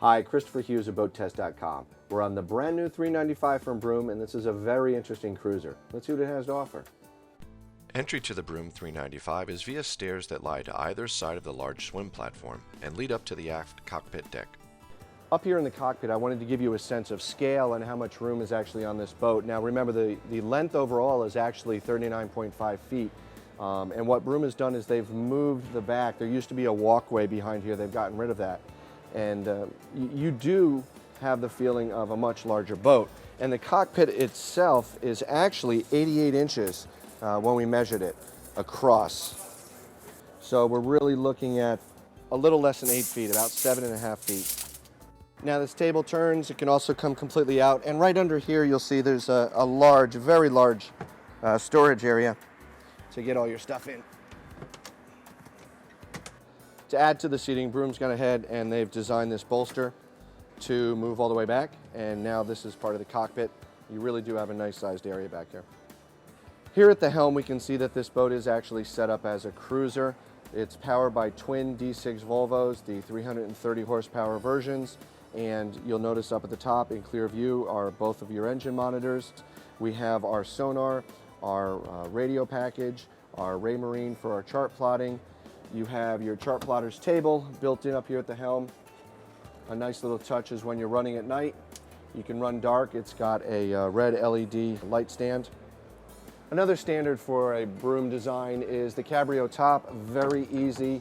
Hi, Christopher Hughes of BoatTEST.com. We're on the brand new 395 from Broom, and this is a very interesting cruiser. Let's see what it has to offer. Entry to the Broom 395 is via stairs that lie to either side of the large swim platform and lead up to the aft cockpit deck. Up here in the cockpit, I wanted to give you a sense of scale and how much room is actually on this boat. Now remember, the length overall is actually 39.5 feet. And what Broom has done is they've moved the back. There used to be a walkway behind here. They've gotten rid of that. And you do have the feeling of a much larger boat. And the cockpit itself is actually 88 inches when we measured it across. So we're really looking at a little less than 8 feet, about 7.5 feet. Now this table turns, it can also come completely out. And right under here you'll see there's a large, very large storage area to get all your stuff in. To add to the seating, Broom's gone ahead and they've designed this bolster to move all the way back, and now this is part of the cockpit. You really do have a nice sized area back here. Here at the helm, we can see that this boat is actually set up as a cruiser. It's powered by twin D6 Volvos, the 330 horsepower versions, and you'll notice up at the top in clear view are both of your engine monitors. We have our sonar, our radio package, our Raymarine for our chart plotting. You have your chart plotter's table built in up here at the helm. A nice little touch is when you're running at night. You can run dark. It's got a red LED light stand. Another standard for a Broom design is the cabrio top. Very easy.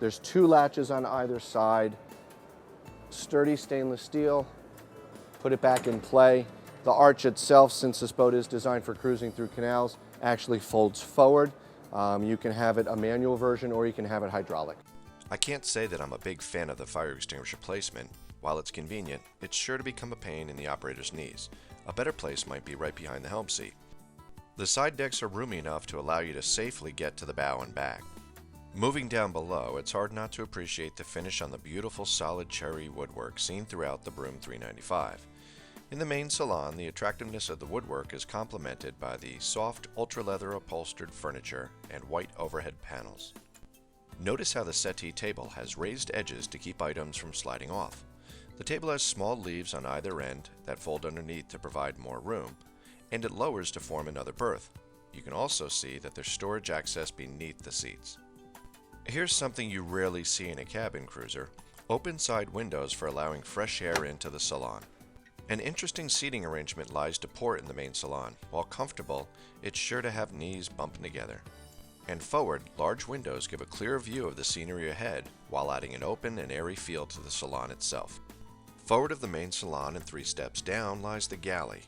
There's 2 latches on either side. Sturdy stainless steel. Put it back in play. The arch itself, since this boat is designed for cruising through canals, actually folds forward. You can have it a manual version or you can have it hydraulic. I can't say that I'm a big fan of the fire extinguisher placement. While it's convenient, it's sure to become a pain in the operator's knees. A better place might be right behind the helm seat. The side decks are roomy enough to allow you to safely get to the bow and back. Moving down below, it's hard not to appreciate the finish on the beautiful solid cherry woodwork seen throughout the Broom 395. In the main salon, the attractiveness of the woodwork is complemented by the soft ultra-leather upholstered furniture and white overhead panels. Notice how the settee table has raised edges to keep items from sliding off. The table has small leaves on either end that fold underneath to provide more room, and it lowers to form another berth. You can also see that there's storage access beneath the seats. Here's something you rarely see in a cabin cruiser: open side windows for allowing fresh air into the salon. An interesting seating arrangement lies to port in the main salon. While comfortable, it's sure to have knees bumping together. And forward, large windows give a clear view of the scenery ahead while adding an open and airy feel to the salon itself. Forward of the main salon and 3 steps down lies the galley.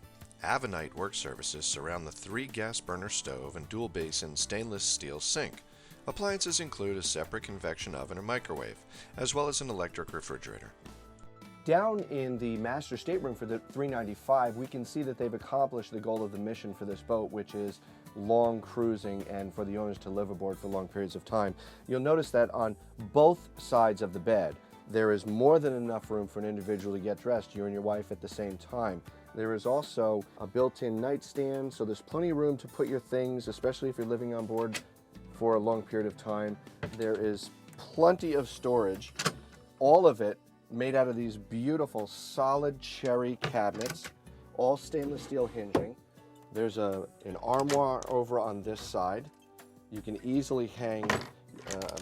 Avanite work surfaces surround the 3 gas burner stove and dual basin stainless steel sink. Appliances include a separate convection oven and microwave, as well as an electric refrigerator. Down in the master stateroom for the 395, we can see that they've accomplished the goal of the mission for this boat, which is long cruising and for the owners to live aboard for long periods of time. You'll notice that on both sides of the bed, there is more than enough room for an individual to get dressed, you and your wife at the same time. There is also a built-in nightstand, so there's plenty of room to put your things, especially if you're living on board for a long period of time. There is plenty of storage, all of it made out of these beautiful solid cherry cabinets, all stainless steel hinging. There's an armoire over on this side. You can easily hang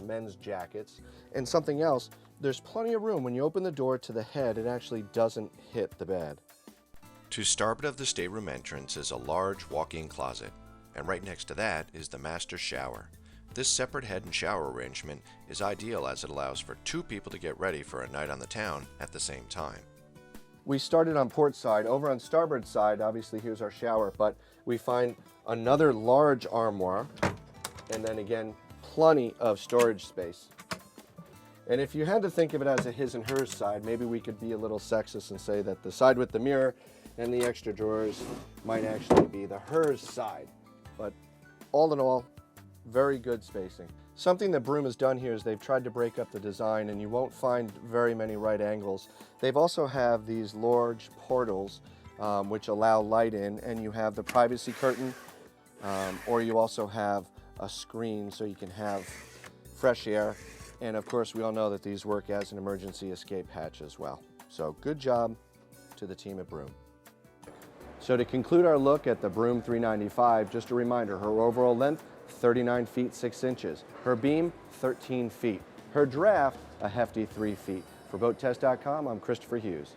men's jackets. And something else, there's plenty of room. When you open the door to the head, it actually doesn't hit the bed. To starboard of the stateroom entrance is a large walk-in closet, and right next to that is the master shower. This separate head and shower arrangement is ideal as it allows for 2 people to get ready for a night on the town at the same time. We started on port side. Over on starboard side, obviously here's our shower, but we find another large armoire, and then again, plenty of storage space. And if you had to think of it as a his and hers side, maybe we could be a little sexist and say that the side with the mirror and the extra drawers might actually be the hers side. But all in all, very good spacing. Something that Broom has done here is they've tried to break up the design, and you won't find very many right angles. They've also have these large portals which allow light in, and you have the privacy curtain, or you also have a screen so you can have fresh air And of course, we all know that these work as an emergency escape hatch as well. So good job to the team at Broom. So to conclude our look at the Broom 395, just a reminder, her overall length, 39 feet 6 inches. Her beam, 13 feet. Her draft, a hefty 3 feet. For BoatTEST.com, I'm Christopher Hughes.